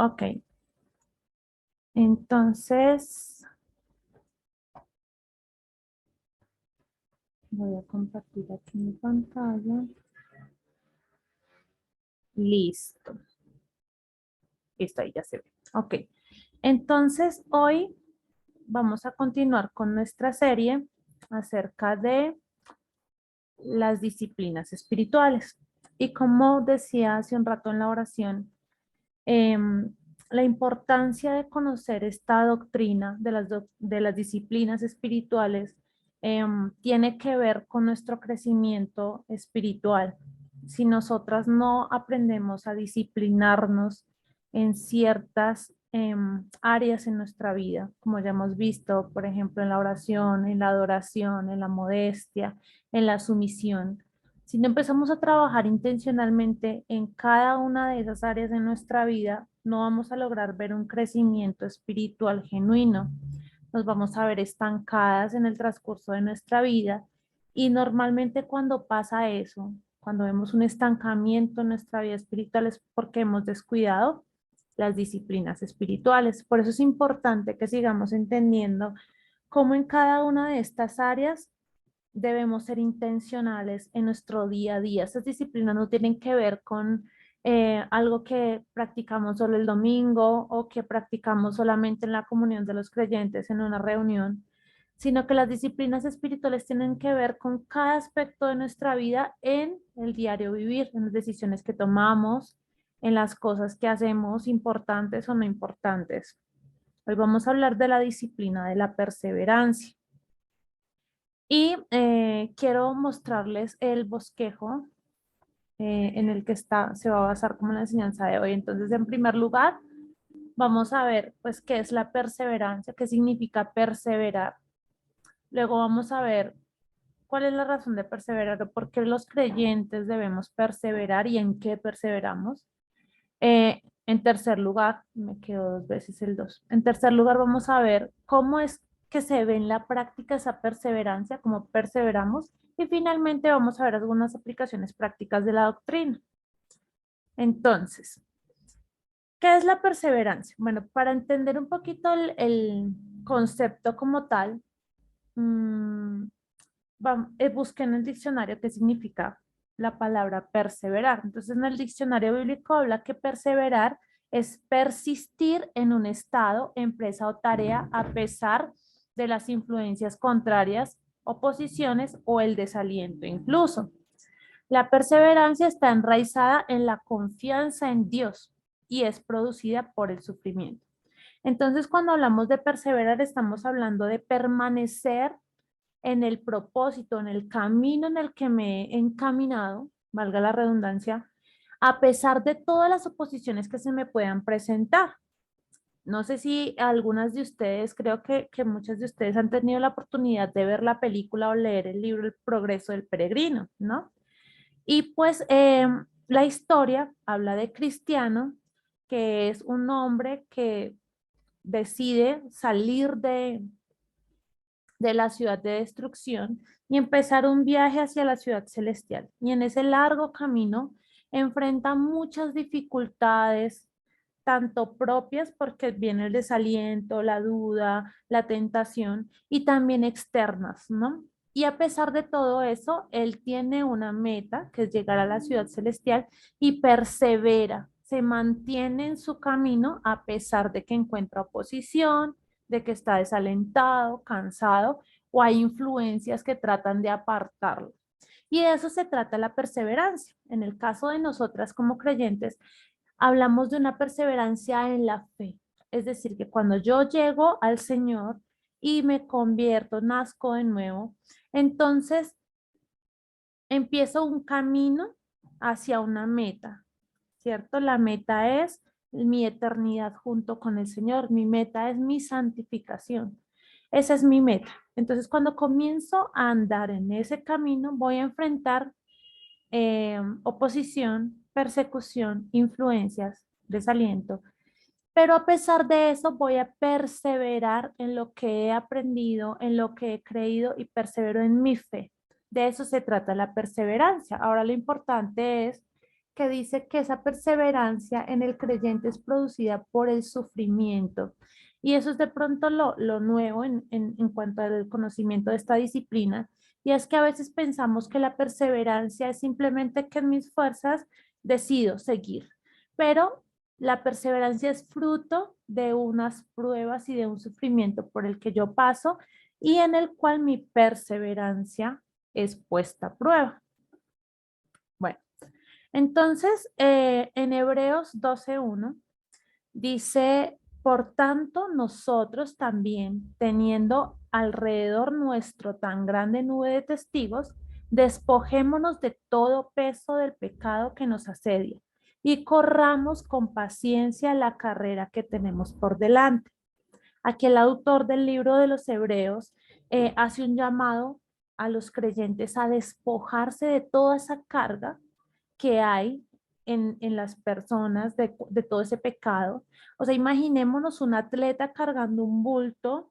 Ok, entonces voy a compartir aquí mi pantalla. Listo. Listo, ahí ya se ve. Ok, entonces hoy vamos a continuar con nuestra serie acerca de las disciplinas espirituales. Y como decía hace un rato en la oración, la importancia de conocer esta doctrina de las disciplinas espirituales tiene que ver con nuestro crecimiento espiritual. Si nosotras no aprendemos a disciplinarnos en ciertas áreas en nuestra vida, como ya hemos visto, por ejemplo, en la oración, en la adoración, en la modestia, en la sumisión, si no empezamos a trabajar intencionalmente en cada una de esas áreas de nuestra vida, no vamos a lograr ver un crecimiento espiritual genuino. Nos vamos a ver estancadas en el transcurso de nuestra vida y normalmente cuando pasa eso, cuando vemos un estancamiento en nuestra vida espiritual es porque hemos descuidado las disciplinas espirituales. Por eso es importante que sigamos entendiendo cómo en cada una de estas áreas debemos ser intencionales en nuestro día a día. Estas disciplinas no tienen que ver con algo que practicamos solo el domingo o que practicamos solamente en la comunión de los creyentes en una reunión, sino que las disciplinas espirituales tienen que ver con cada aspecto de nuestra vida en el diario vivir, en las decisiones que tomamos, en las cosas que hacemos, importantes o no importantes. Hoy vamos a hablar de la disciplina de la perseverancia. Y quiero mostrarles el bosquejo en el que se va a basar como la enseñanza de hoy. Entonces, en primer lugar, vamos a ver pues qué es la perseverancia, qué significa perseverar. Luego vamos a ver cuál es la razón de perseverar o por qué los creyentes debemos perseverar y en qué perseveramos. En tercer lugar, me quedo dos veces el dos. En tercer lugar, vamos a ver cómo es que se ve en la práctica esa perseverancia, cómo perseveramos. Y finalmente vamos a ver algunas aplicaciones prácticas de la doctrina. Entonces, ¿qué es la perseverancia? Bueno, para entender un poquito el concepto como tal, mmm, busqué en el diccionario qué significa la palabra perseverar. Entonces, en el diccionario bíblico habla que perseverar es persistir en un estado, empresa o tarea a pesar de las influencias contrarias, oposiciones o el desaliento incluso. La perseverancia está enraizada en la confianza en Dios y es producida por el sufrimiento. Entonces, cuando hablamos de perseverar, estamos hablando de permanecer en el propósito, en el camino en el que me he encaminado, valga la redundancia, a pesar de todas las oposiciones que se me puedan presentar. No sé si algunas de ustedes, creo que muchas de ustedes han tenido la oportunidad de ver la película o leer el libro El progreso del peregrino, ¿no? Y pues la historia habla de Cristiano, que es un hombre que decide salir de la ciudad de destrucción y empezar un viaje hacia la ciudad celestial. Y en ese largo camino enfrenta muchas dificultades, tanto propias porque viene el desaliento, la duda, la tentación, y también externas, ¿no? Y a pesar de todo eso, él tiene una meta, que es llegar a la ciudad celestial, y persevera, se mantiene en su camino a pesar de que encuentra oposición, de que está desalentado, cansado, o hay influencias que tratan de apartarlo. Y de eso se trata la perseverancia. En el caso de nosotras como creyentes, hablamos de una perseverancia en la fe. Es decir, que cuando yo llego al Señor y me convierto, nazco de nuevo, entonces empiezo un camino hacia una meta, ¿cierto? La meta es mi eternidad junto con el Señor. Mi meta es mi santificación. Esa es mi meta. Entonces, cuando comienzo a andar en ese camino, voy a enfrentar oposición, persecución, influencias, desaliento. Pero a pesar de eso, voy a perseverar en lo que he aprendido, en lo que he creído y persevero en mi fe. De eso se trata la perseverancia. Ahora lo importante es que dice que esa perseverancia en el creyente es producida por el sufrimiento. Y eso es de pronto lo nuevo en cuanto al conocimiento de esta disciplina. Y es que a veces pensamos que la perseverancia es simplemente que en mis fuerzas decido seguir. Pero la perseverancia es fruto de unas pruebas y de un sufrimiento por el que yo paso y en el cual mi perseverancia es puesta a prueba. Bueno, entonces en Hebreos 12:1 dice, por tanto, nosotros también, teniendo alrededor nuestro tan grande nube de testigos, despojémonos de todo peso del pecado que nos asedia y corramos con paciencia la carrera que tenemos por delante. Aquí el autor del libro de los Hebreos hace un llamado a los creyentes a despojarse de toda esa carga que hay en las personas de todo ese pecado. O sea, imaginémonos un atleta cargando un bulto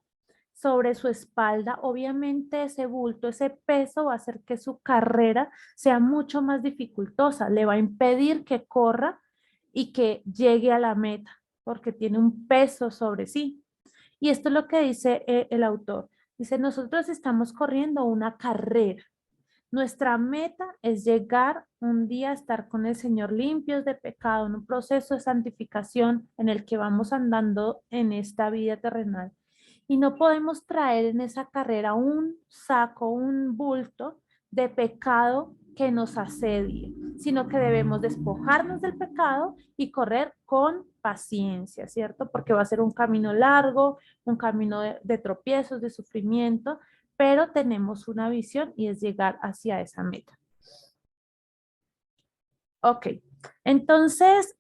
sobre su espalda. Obviamente ese bulto, ese peso va a hacer que su carrera sea mucho más dificultosa, le va a impedir que corra y que llegue a la meta, porque tiene un peso sobre sí. Y esto es lo que dice el autor. Dice, nosotros estamos corriendo una carrera. Nuestra meta es llegar un día a estar con el Señor limpios de pecado, en un proceso de santificación en el que vamos andando en esta vida terrenal. Y no podemos traer en esa carrera un saco, un bulto de pecado que nos asedie, sino que debemos despojarnos del pecado y correr con paciencia, ¿cierto? Porque va a ser un camino largo, un camino de tropiezos, de sufrimiento, pero tenemos una visión y es llegar hacia esa meta. Ok, entonces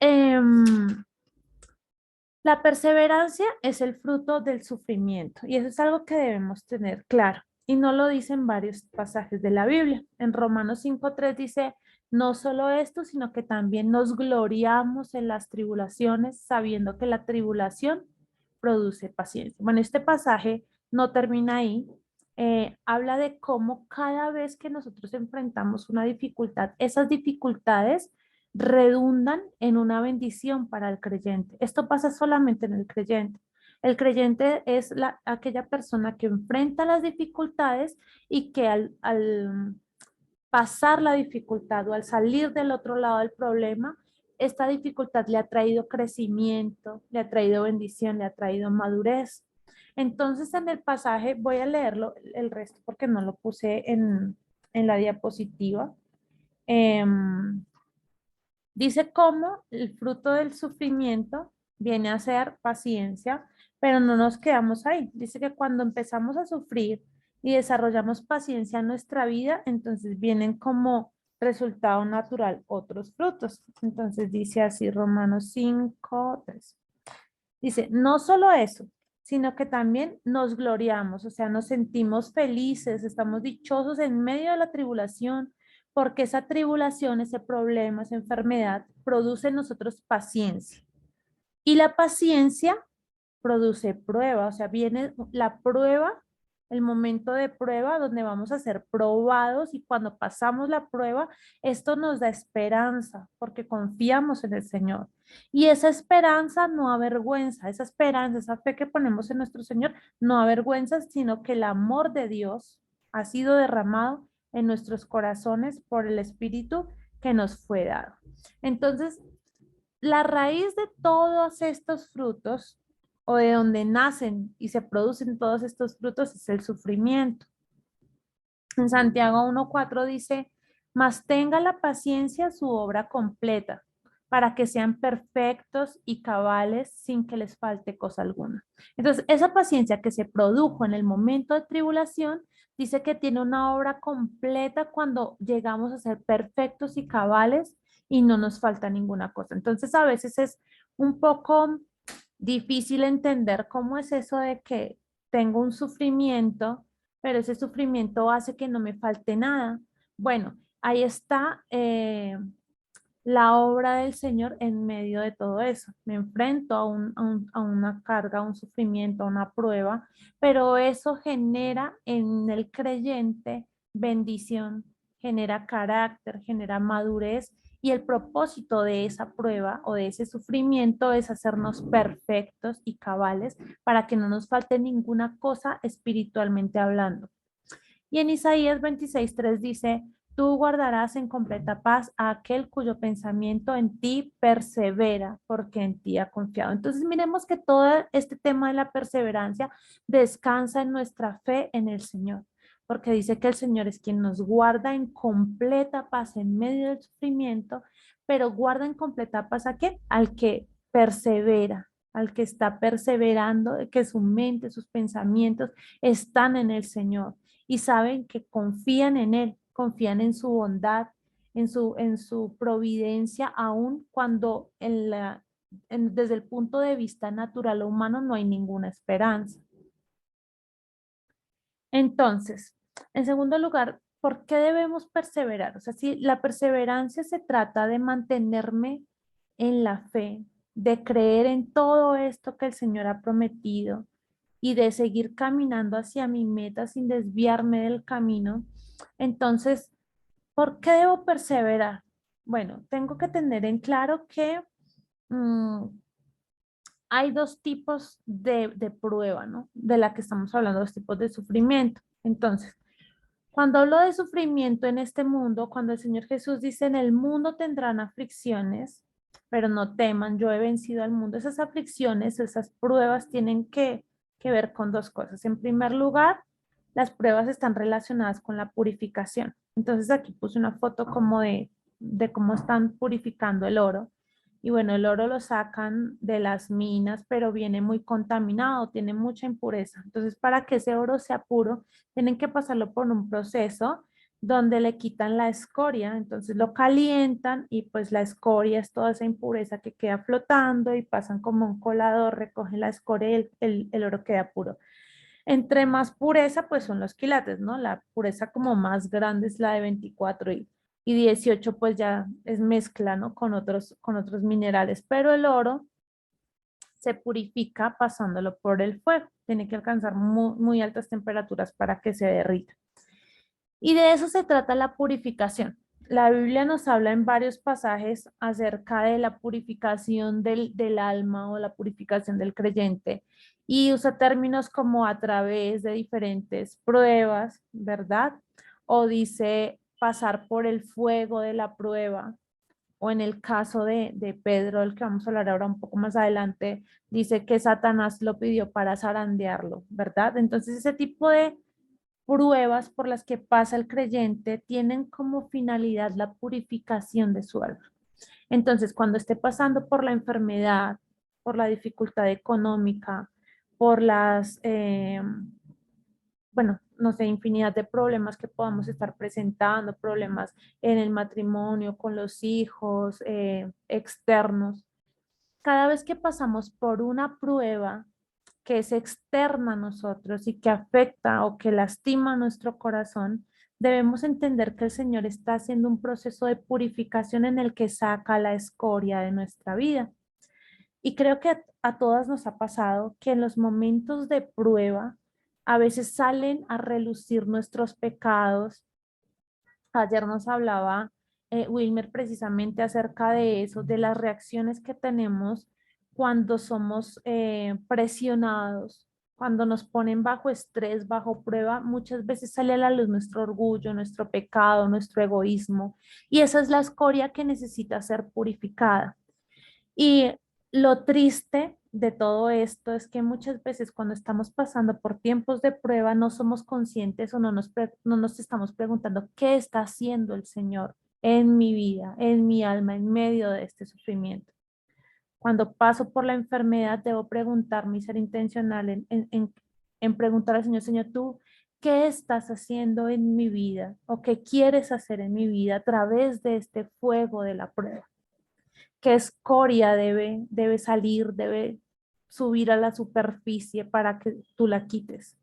la perseverancia es el fruto del sufrimiento y eso es algo que debemos tener claro. Y no lo dicen varios pasajes de la Biblia. En Romanos 5:3 dice, no solo esto, sino que también nos gloriamos en las tribulaciones, sabiendo que la tribulación produce paciencia. Bueno, este pasaje no termina ahí. Habla de cómo cada vez que nosotros enfrentamos una dificultad, esas dificultades redundan en una bendición para el creyente. Esto pasa solamente en el creyente. El creyente es aquella persona que enfrenta las dificultades y que al pasar la dificultad o al salir del otro lado del problema, esta dificultad le ha traído crecimiento, le ha traído bendición, le ha traído madurez. Entonces en el pasaje, voy a leerlo el resto porque no lo puse en la diapositiva. Dice cómo el fruto del sufrimiento viene a ser paciencia, pero no nos quedamos ahí. Dice que cuando empezamos a sufrir y desarrollamos paciencia en nuestra vida, entonces vienen como resultado natural otros frutos. Entonces dice así Romanos 5:3. Dice, no solo eso, sino que también nos gloriamos, o sea, nos sentimos felices, estamos dichosos en medio de la tribulación, porque esa tribulación, ese problema, esa enfermedad produce en nosotros paciencia. Y la paciencia produce prueba, o sea, viene la prueba, el momento de prueba donde vamos a ser probados y cuando pasamos la prueba, esto nos da esperanza porque confiamos en el Señor. Y esa esperanza no avergüenza, esa esperanza, esa fe que ponemos en nuestro Señor, no avergüenza, sino que el amor de Dios ha sido derramado en nuestros corazones por el Espíritu que nos fue dado. Entonces, la raíz de todos estos frutos o de donde nacen y se producen todos estos frutos es el sufrimiento. En Santiago 1:4 dice, mas tenga la paciencia su obra completa, para que sean perfectos y cabales sin que les falte cosa alguna. Entonces, esa paciencia que se produjo en el momento de tribulación, dice que tiene una obra completa cuando llegamos a ser perfectos y cabales y no nos falta ninguna cosa. Entonces, a veces es un poco difícil entender cómo es eso de que tengo un sufrimiento, pero ese sufrimiento hace que no me falte nada. Bueno, ahí está la obra del Señor en medio de todo eso. Me enfrento a una carga, a un sufrimiento, a una prueba, pero eso genera en el creyente bendición, genera carácter, genera madurez Y el propósito de esa prueba o de ese sufrimiento es hacernos perfectos y cabales para que no nos falte ninguna cosa espiritualmente hablando. Y en Isaías 26:3 dice, tú guardarás en completa paz a aquel cuyo pensamiento en ti persevera, porque en ti ha confiado. Entonces miremos que todo este tema de la perseverancia descansa en nuestra fe en el Señor, porque dice que el Señor es quien nos guarda en completa paz en medio del sufrimiento, pero guarda en completa paz ¿a qué? Al que persevera, al que está perseverando, que su mente, sus pensamientos están en el Señor y saben que confían en Él, confían en su bondad, en su providencia, aun cuando desde el punto de vista natural o humano no hay ninguna esperanza. Entonces, en segundo lugar, ¿por qué debemos perseverar? O sea, si la perseverancia se trata de mantenerme en la fe, de creer en todo esto que el Señor ha prometido y de seguir caminando hacia mi meta sin desviarme del camino, entonces, ¿por qué debo perseverar? Bueno, tengo que tener en claro que mm, hay dos tipos de prueba, ¿no? De la que estamos hablando, dos tipos de sufrimiento. Entonces, cuando hablo de sufrimiento en este mundo, cuando el Señor Jesús dice, en el mundo tendrán aflicciones, pero no teman, yo he vencido al mundo. Esas aflicciones, esas pruebas tienen que ver con dos cosas. En primer lugar, las pruebas están relacionadas con la purificación. Entonces aquí puse una foto como de cómo están purificando el oro. Y bueno, el oro lo sacan de las minas, pero viene muy contaminado, tiene mucha impureza. Entonces, para que ese oro sea puro, tienen que pasarlo por un proceso donde le quitan la escoria, entonces lo calientan y pues la escoria es toda esa impureza que queda flotando y pasan como un colador, recogen la escoria y el oro queda puro. Entre más pureza, pues son los quilates, ¿no? La pureza como más grande es la de 24 y 18 pues ya es mezcla, ¿no? Con otros minerales, pero el oro se purifica pasándolo por el fuego. Tiene que alcanzar muy altas temperaturas para que se derrita. Y de eso se trata la purificación. La Biblia nos habla en varios pasajes acerca de la purificación del alma o la purificación del creyente y usa términos como a través de diferentes pruebas, ¿verdad? O dice pasar por el fuego de la prueba. O en el caso de Pedro, del que vamos a hablar ahora un poco más adelante, dice que Satanás lo pidió para zarandearlo, ¿verdad? Entonces ese tipo de pruebas por las que pasa el creyente tienen como finalidad la purificación de su alma. Entonces, cuando esté pasando por la enfermedad, por la dificultad económica, por bueno, no sé, infinidad de problemas que podamos estar presentando, problemas en el matrimonio, con los hijos, externos. Cada vez que pasamos por una prueba, que es externa a nosotros y que afecta o que lastima nuestro corazón, debemos entender que el Señor está haciendo un proceso de purificación en el que saca la escoria de nuestra vida. Y creo que a todas nos ha pasado que en los momentos de prueba a veces salen a relucir nuestros pecados. Ayer nos hablaba Wilmer precisamente acerca de eso, de las reacciones que tenemos cuando somos presionados, cuando nos ponen bajo estrés, bajo prueba, muchas veces sale a la luz nuestro orgullo, nuestro pecado, nuestro egoísmo, y esa es la escoria que necesita ser purificada. Y lo triste de todo esto es que muchas veces cuando estamos pasando por tiempos de prueba no somos conscientes o no nos estamos preguntando qué está haciendo el Señor en mi vida, en mi alma, en medio de este sufrimiento. Cuando paso por la enfermedad debo preguntarme y ser intencional en preguntar al Señor, Señor, tú, ¿qué estás haciendo en mi vida o qué quieres hacer en mi vida a través de este fuego de la prueba? ¿Qué escoria debe salir, debe subir a la superficie para que tú la quites?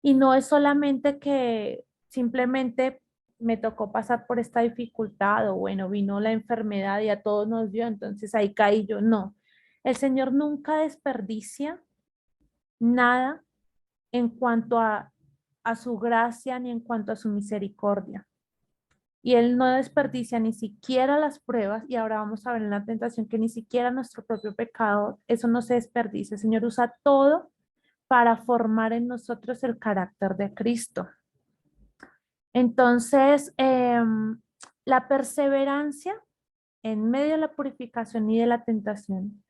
Y no es solamente que simplemente me tocó pasar por esta dificultad o bueno, vino la enfermedad y a todos nos dio, entonces ahí caí yo. No, el Señor nunca desperdicia nada en cuanto a su gracia ni en cuanto a su misericordia. Y Él no desperdicia ni siquiera las pruebas, y ahora vamos a ver en la tentación que ni siquiera nuestro propio pecado, eso no se desperdicia. El Señor usa todo para formar en nosotros el carácter de Cristo. Entonces, la perseverancia en medio de la purificación y de la tentación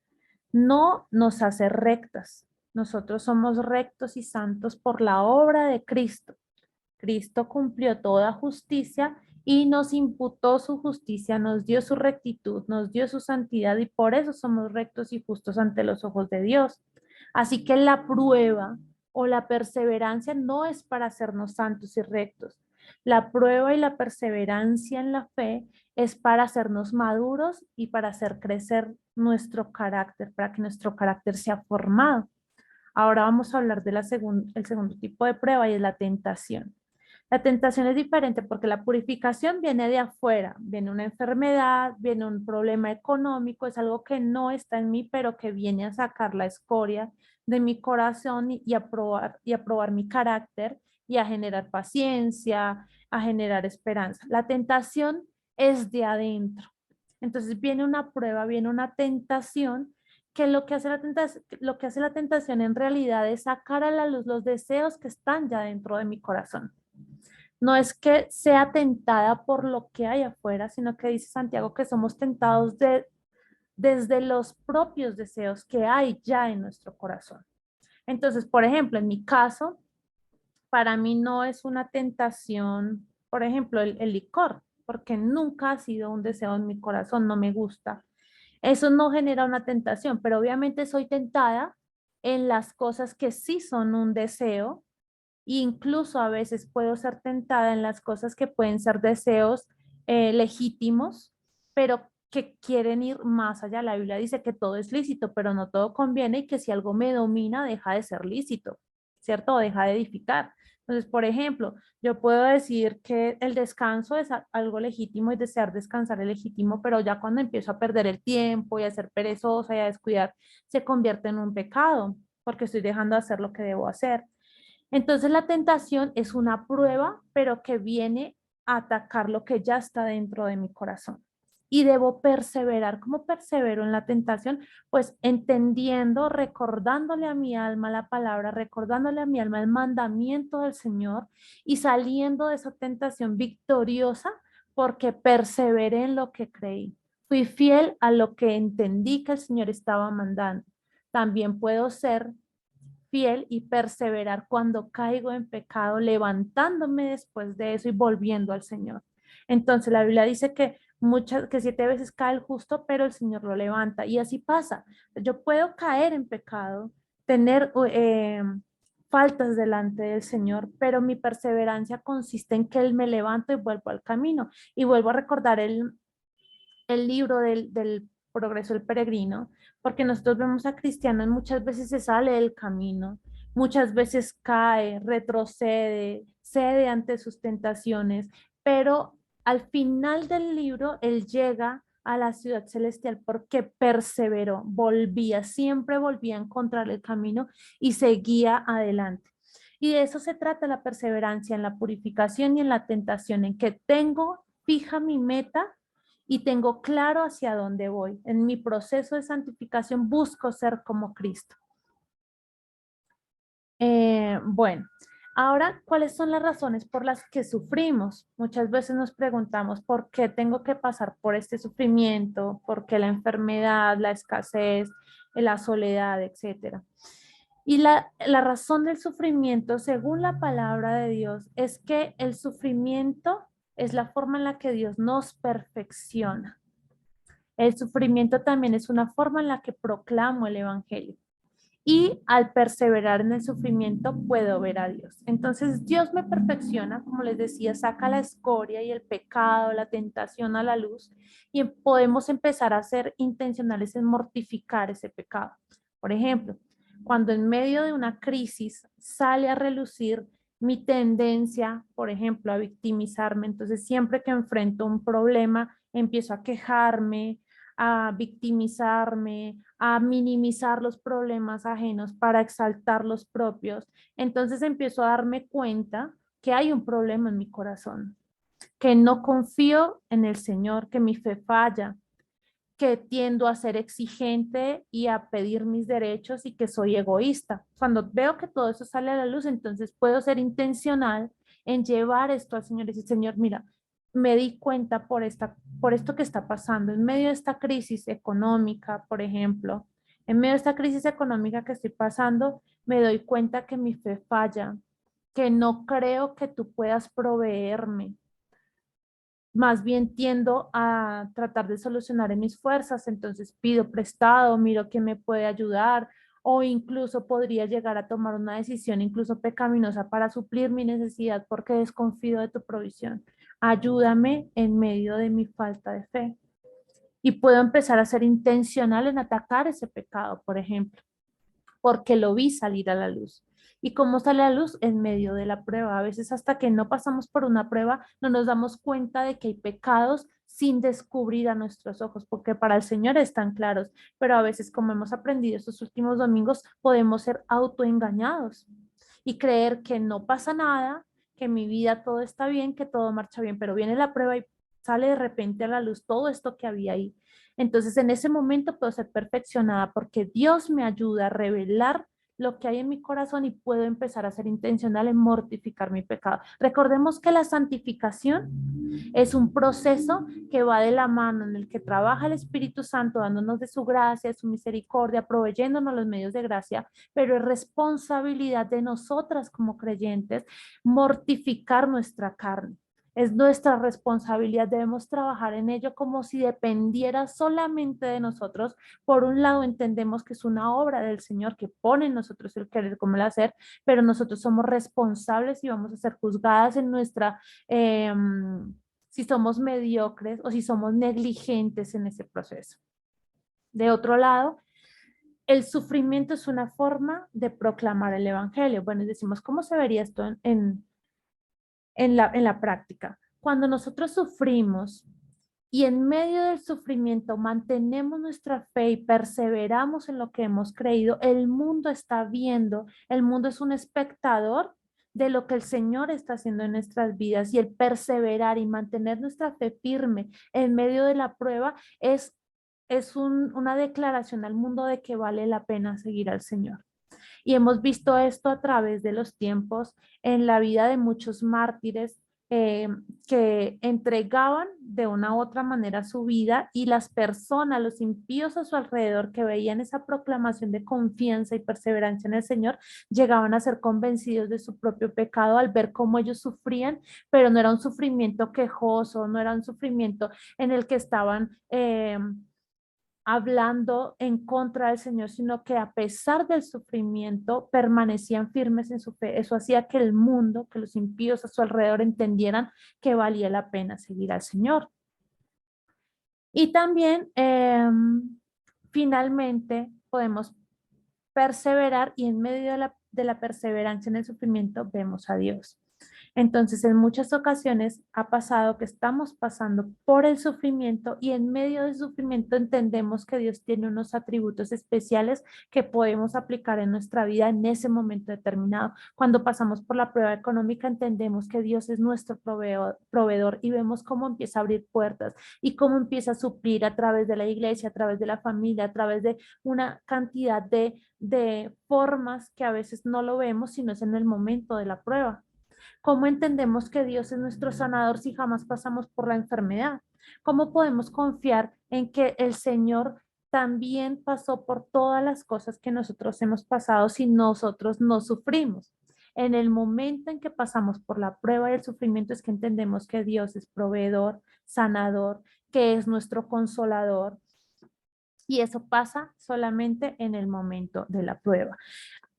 no nos hace rectas. Nosotros somos rectos y santos por la obra de Cristo. Cristo cumplió toda justicia y nos imputó su justicia, nos dio su rectitud, nos dio su santidad y por eso somos rectos y justos ante los ojos de Dios. Así que la prueba o la perseverancia no es para hacernos santos y rectos. La prueba y la perseverancia en la fe es para hacernos maduros y para hacer crecer nuestro carácter, para que nuestro carácter sea formado. Ahora vamos a hablar de el segundo tipo de prueba y es la tentación. La tentación es diferente porque la purificación viene de afuera, viene una enfermedad, viene un problema económico, es algo que no está en mí, pero que viene a sacar la escoria de mi corazón y a probar mi carácter y a generar paciencia, a generar esperanza. La tentación es de adentro. Entonces viene una prueba, viene una tentación que lo que hace la tentación en realidad es sacar a la luz los deseos que están ya dentro de mi corazón. No es que sea tentada por lo que hay afuera, sino que dice Santiago que somos tentados desde los propios deseos que hay ya en nuestro corazón. Entonces, por ejemplo, en mi caso, para mí no es una tentación, por ejemplo, el licor, porque nunca ha sido un deseo en mi corazón, no me gusta. Eso no genera una tentación, pero obviamente soy tentada en las cosas que sí son un deseo. Incluso a veces puedo ser tentada en las cosas que pueden ser deseos legítimos, pero que quieren ir más allá. La Biblia dice que todo es lícito, pero no todo conviene y que si algo me domina, deja de ser lícito, ¿cierto? O deja de edificar. Entonces, por ejemplo, yo puedo decir que el descanso es algo legítimo y desear descansar es legítimo, pero ya cuando empiezo a perder el tiempo y a ser perezosa y a descuidar, se convierte en un pecado porque estoy dejando de hacer lo que debo hacer. Entonces la tentación es una prueba, pero que viene a atacar lo que ya está dentro de mi corazón. Y debo perseverar. ¿Cómo persevero en la tentación? Pues entendiendo, recordándole a mi alma la palabra, recordándole a mi alma el mandamiento del Señor y saliendo de esa tentación victoriosa porque perseveré en lo que creí. Fui fiel a lo que entendí que el Señor estaba mandando. También puedo ser fiel y perseverar cuando caigo en pecado, levantándome después de eso y volviendo al Señor. Entonces la Biblia dice que 7 veces cae el justo, pero el Señor lo levanta. Y así pasa. Yo puedo caer en pecado, tener faltas delante del Señor, pero mi perseverancia consiste en que Él me levanta y vuelvo al camino. Y vuelvo a recordar el libro del progreso del peregrino, porque nosotros vemos a cristianos muchas veces se sale del camino, muchas veces cae, retrocede, cede ante sus tentaciones, pero al final del libro él llega a la ciudad celestial porque perseveró, volvía, siempre volvía a encontrar el camino y seguía adelante. Y de eso se trata la perseverancia en la purificación y en la tentación, en que tengo fija mi meta y tengo claro hacia dónde voy. En mi proceso de santificación busco ser como Cristo. Bueno, ahora, ¿cuáles son las razones por las que sufrimos? Muchas veces nos preguntamos por qué tengo que pasar por este sufrimiento, por qué la enfermedad, la escasez, la soledad, etcétera. Y la razón del sufrimiento, según la palabra de Dios, es que el sufrimiento es la forma en la que Dios nos perfecciona. El sufrimiento también es una forma en la que proclamo el Evangelio. Y al perseverar en el sufrimiento puedo ver a Dios. Entonces Dios me perfecciona, como les decía, saca la escoria y el pecado, la tentación a la luz y podemos empezar a ser intencionales en mortificar ese pecado. Por ejemplo, cuando en medio de una crisis sale a relucir mi tendencia, por ejemplo, a victimizarme, entonces siempre que enfrento un problema empiezo a quejarme, a victimizarme, a minimizar los problemas ajenos para exaltar los propios. Entonces empiezo a darme cuenta que hay un problema en mi corazón. que no confío en el Señor, que mi fe falla, que tiendo a ser exigente y a pedir mis derechos y que soy egoísta. Cuando veo que todo eso sale a la luz, entonces puedo ser intencional en llevar esto al Señor y decir, Señor, mira, me di cuenta por esto que está pasando, en medio de esta crisis económica, por ejemplo, en medio de esta crisis económica que estoy pasando, me doy cuenta que mi fe falla, que no creo que tú puedas proveerme, más bien tiendo a tratar de solucionar en mis fuerzas, entonces pido prestado, miro quién me puede ayudar o incluso podría llegar a tomar una decisión incluso pecaminosa para suplir mi necesidad porque desconfío de tu provisión. Ayúdame en medio de mi falta de fe. Y puedo empezar a ser intencional en atacar ese pecado, por ejemplo porque lo vi salir a la luz. ¿Y cómo sale a la luz? En medio de la prueba. A veces hasta que no pasamos por una prueba, no nos damos cuenta de que hay pecados sin descubrir a nuestros ojos, porque para el Señor están claros, pero a veces, como hemos aprendido estos últimos domingos, podemos ser autoengañados y creer que no pasa nada, que en mi vida todo está bien, que todo marcha bien, pero viene la prueba y sale de repente a la luz todo esto que había ahí. Entonces, en ese momento puedo ser perfeccionada porque Dios me ayuda a revelar lo que hay en mi corazón y puedo empezar a ser intencional en mortificar mi pecado. Recordemos que la santificación es un proceso que va de la mano en el que trabaja el Espíritu Santo dándonos de su gracia, de su misericordia, proveyéndonos los medios de gracia, pero es responsabilidad de nosotras como creyentes mortificar nuestra carne. Es nuestra responsabilidad, debemos trabajar en ello como si dependiera solamente de nosotros. Por un lado, entendemos que es una obra del Señor que pone en nosotros el querer como el hacer, pero nosotros somos responsables y vamos a ser juzgadas en nuestra, si somos mediocres o si somos negligentes en ese proceso. De otro lado, el sufrimiento es una forma de proclamar el Evangelio. Bueno, decimos, ¿cómo se vería esto en la práctica? Cuando nosotros sufrimos y en medio del sufrimiento mantenemos nuestra fe y perseveramos en lo que hemos creído, el mundo está viendo, el mundo es un espectador de lo que el Señor está haciendo en nuestras vidas y el perseverar y mantener nuestra fe firme en medio de la prueba una declaración al mundo de que vale la pena seguir al Señor. Y hemos visto esto a través de los tiempos en la vida de muchos mártires que entregaban de una u otra manera su vida y las personas, los impíos a su alrededor que veían esa proclamación de confianza y perseverancia en el Señor, llegaban a ser convencidos de su propio pecado al ver cómo ellos sufrían, pero no era un sufrimiento quejoso, no era un sufrimiento en el que estaban hablando en contra del Señor, sino que a pesar del sufrimiento permanecían firmes en su fe. Eso hacía que el mundo, que los impíos a su alrededor entendieran que valía la pena seguir al Señor. Y también, finalmente, podemos perseverar y en medio de la perseverancia en el sufrimiento vemos a Dios. Entonces, en muchas ocasiones ha pasado que estamos pasando por el sufrimiento y en medio del sufrimiento entendemos que Dios tiene unos atributos especiales que podemos aplicar en nuestra vida en ese momento determinado. Cuando pasamos por la prueba económica, entendemos que Dios es nuestro proveedor y vemos cómo empieza a abrir puertas y cómo empieza a suplir a través de la iglesia, a través de la familia, a través de una cantidad de formas que a veces no lo vemos, sino es en el momento de la prueba. ¿Cómo entendemos que Dios es nuestro sanador si jamás pasamos por la enfermedad? ¿Cómo podemos confiar en que el Señor también pasó por todas las cosas que nosotros hemos pasado si nosotros no sufrimos? En el momento en que pasamos por la prueba y el sufrimiento es que entendemos que Dios es proveedor, sanador, que es nuestro consolador. Y eso pasa solamente en el momento de la prueba.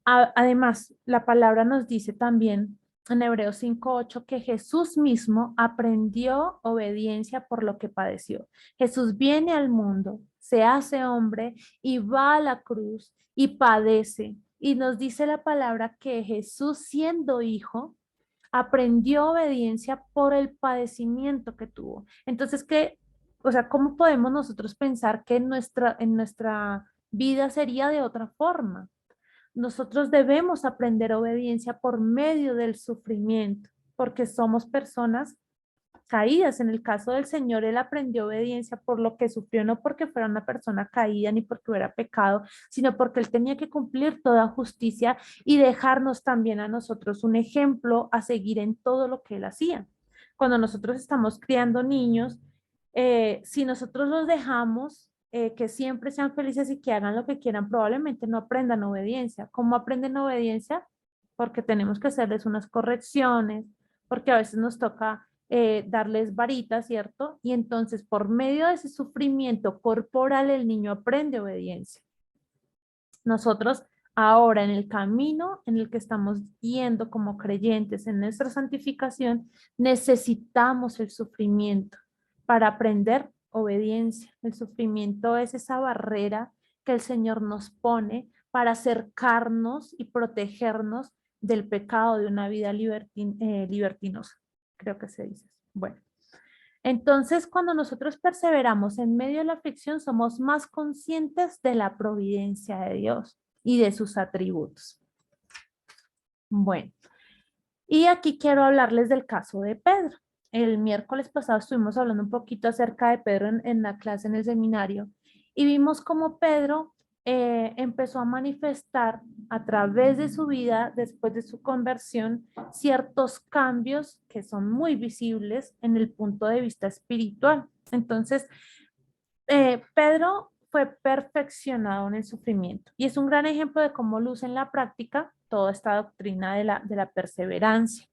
Además, la palabra nos dice también en Hebreos 5:8 que Jesús mismo aprendió obediencia por lo que padeció. Jesús viene al mundo, se hace hombre y va a la cruz y padece. Y nos dice la palabra que Jesús, siendo hijo, aprendió obediencia por el padecimiento que tuvo. Entonces, o sea, ¿cómo podemos nosotros pensar que en nuestra vida sería de otra forma? Nosotros debemos aprender obediencia por medio del sufrimiento, porque somos personas caídas. En el caso del Señor, él aprendió obediencia por lo que sufrió, no porque fuera una persona caída ni porque hubiera pecado, sino porque él tenía que cumplir toda justicia y dejarnos también a nosotros un ejemplo a seguir en todo lo que él hacía. Cuando nosotros estamos criando niños, si nosotros los dejamos que siempre sean felices y que hagan lo que quieran, probablemente no aprendan obediencia. ¿Cómo aprenden obediencia? Porque tenemos que hacerles unas correcciones, porque a veces nos toca darles varitas, ¿cierto? Y entonces por medio de ese sufrimiento corporal el niño aprende obediencia. Nosotros ahora en el camino en el que estamos yendo como creyentes en nuestra santificación, necesitamos el sufrimiento para aprender obediencia. El sufrimiento es esa barrera que el Señor nos pone para acercarnos y protegernos del pecado de una vida libertinosa. Creo que se dice. Bueno. Entonces, cuando nosotros perseveramos en medio de la aflicción, somos más conscientes de la providencia de Dios y de sus atributos. Bueno, y aquí quiero hablarles del caso de Pedro. El miércoles pasado estuvimos hablando un poquito acerca de Pedro en la clase en el seminario y vimos cómo Pedro empezó a manifestar a través de su vida, después de su conversión, ciertos cambios que son muy visibles en el punto de vista espiritual. Entonces, Pedro fue perfeccionado en el sufrimiento y es un gran ejemplo de cómo luce en la práctica toda esta doctrina de la perseverancia.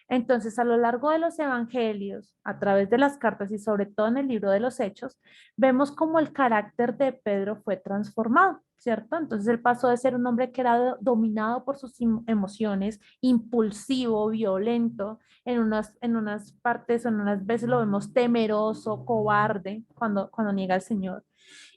Entonces, a lo largo de los evangelios, a través de las cartas y sobre todo en el libro de los Hechos, vemos cómo el carácter de Pedro fue transformado, ¿cierto? Entonces, él pasó de ser un hombre que era dominado por sus emociones, impulsivo, violento, en unas partes, en unas veces lo vemos temeroso, cobarde, cuando niega al Señor.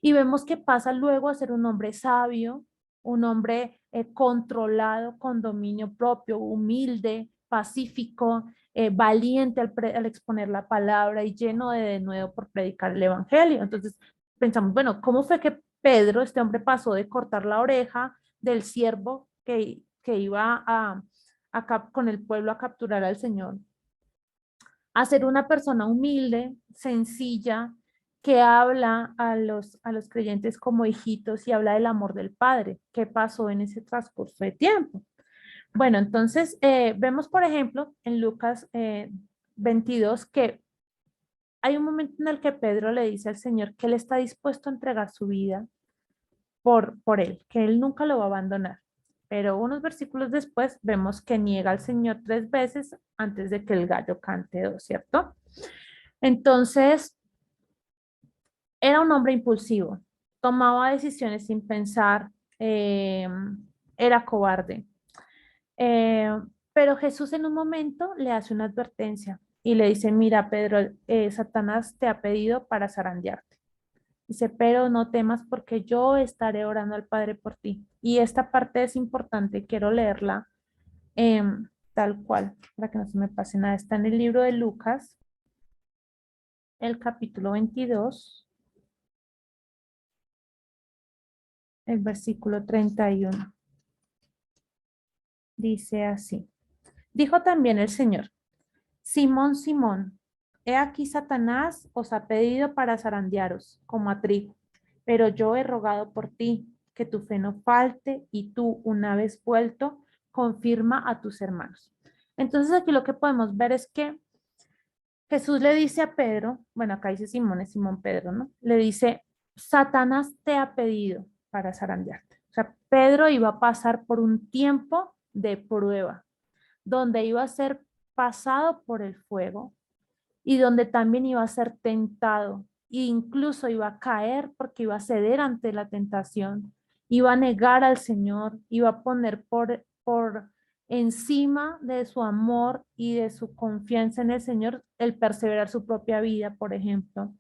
Y vemos que pasa luego a ser un hombre sabio, un hombre controlado, con dominio propio, humilde, pacífico, valiente al exponer la palabra y lleno de denuedo por predicar el evangelio. Entonces pensamos, bueno, ¿cómo fue que Pedro, este hombre, pasó de cortar la oreja del siervo que iba con el pueblo a capturar al Señor, a ser una persona humilde, sencilla, que habla a los creyentes como hijitos y habla del amor del Padre? ¿Qué pasó en ese transcurso de tiempo? Bueno, entonces vemos, por ejemplo, en Lucas 22 que hay un momento en el que Pedro le dice al Señor que él está dispuesto a entregar su vida por él, que él nunca lo va a abandonar. Pero unos versículos después vemos que niega al Señor 3 veces antes de que el gallo cante 2, ¿cierto? Entonces, era un hombre impulsivo, tomaba decisiones sin pensar, era cobarde. Eh, pero Jesús en un momento le hace una advertencia y le dice, mira, Pedro, Satanás te ha pedido para zarandearte. Dice, pero no temas porque yo estaré orando al Padre por ti. Y esta parte es importante, quiero leerla tal cual, para que no se me pase nada. Está en el libro de Lucas, el capítulo 22, el versículo 31. Dice así. Dijo también el Señor, Simón, Simón, he aquí Satanás os ha pedido para zarandearos como a trigo, pero yo he rogado por ti, que tu fe no falte y tú, una vez vuelto, confirma a tus hermanos. Entonces aquí lo que podemos ver es que Jesús le dice a Pedro, bueno, acá dice Simón, es Simón Pedro, ¿no? Le dice, Satanás te ha pedido para zarandearte. O sea, Pedro iba a pasar por un tiempo de prueba, donde iba a ser pasado por el fuego y donde también iba a ser tentado e incluso iba a caer porque iba a ceder ante la tentación, iba a negar al Señor, iba a poner por encima de su amor y de su confianza en el Señor el perseverar su propia vida, por ejemplo.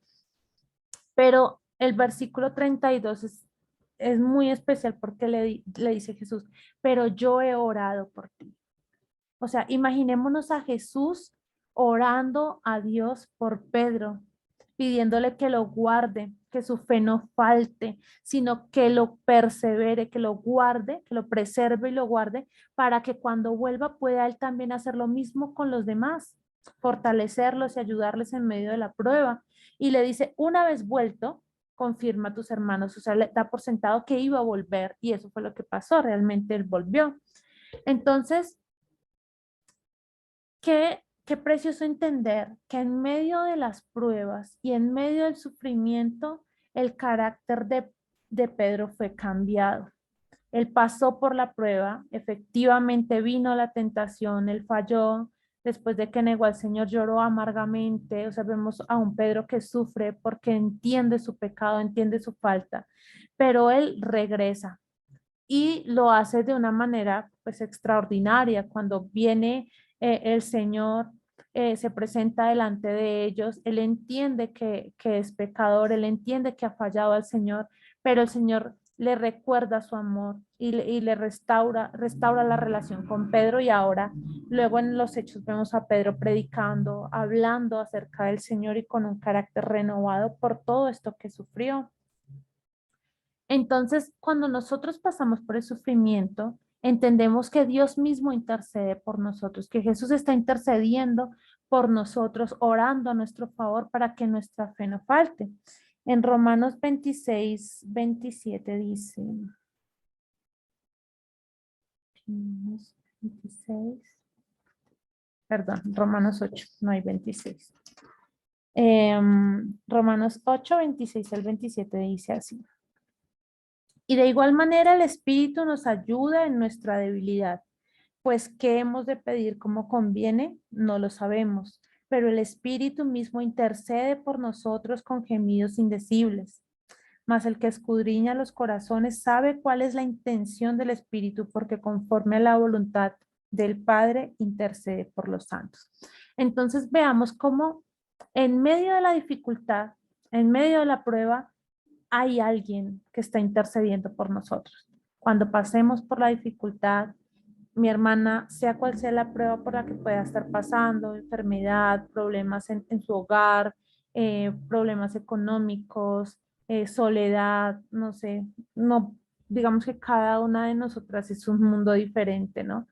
Pero el versículo 32 es muy especial porque le dice Jesús, pero yo he orado por ti. O sea, imaginémonos a Jesús orando a Dios por Pedro, pidiéndole que lo guarde, que su fe no falte, sino que lo persevere, que lo guarde, que lo preserve y lo guarde para que cuando vuelva pueda él también hacer lo mismo con los demás. fortalecerlos y ayudarles en medio de la prueba. Y le dice, una vez vuelto, confirma a tus hermanos, o sea, le da por sentado que iba a volver y eso fue lo que pasó, realmente él volvió. Entonces, qué precioso entender que en medio de las pruebas y en medio del sufrimiento, el carácter de Pedro fue cambiado. Él pasó por la prueba, efectivamente vino la tentación, él falló, después de que negó al Señor lloró amargamente, o sea, vemos a un Pedro que sufre porque entiende su pecado, entiende su falta, pero él regresa y lo hace de una manera pues extraordinaria. Cuando viene el Señor, se presenta delante de ellos, él entiende que es pecador, él entiende que ha fallado al Señor, pero el Señor le recuerda su amor y le restaura la relación con Pedro y ahora, luego en los hechos vemos a Pedro predicando, hablando acerca del Señor y con un carácter renovado por todo esto que sufrió. Entonces, cuando nosotros pasamos por el sufrimiento, entendemos que Dios mismo intercede por nosotros, que Jesús está intercediendo por nosotros, orando a nuestro favor para que nuestra fe no falte. En Romanos 26, 27 dice, Romanos 26, perdón, Romanos 8, no hay 26. Romanos 8, 26 al 27 dice así. Y de igual manera el Espíritu nos ayuda en nuestra debilidad, pues ¿qué hemos de pedir como conviene? No lo sabemos, pero el Espíritu mismo intercede por nosotros con gemidos indecibles. Mas el que escudriña los corazones sabe cuál es la intención del Espíritu, porque conforme a la voluntad del Padre intercede por los santos. Entonces veamos cómo en medio de la dificultad, en medio de la prueba, hay alguien que está intercediendo por nosotros. Cuando pasemos por la dificultad, mi hermana, sea cual sea la prueba por la que pueda estar pasando, enfermedad, problemas en su hogar, problemas económicos, soledad, no sé, no, digamos que cada una de nosotras es un mundo diferente, ¿no?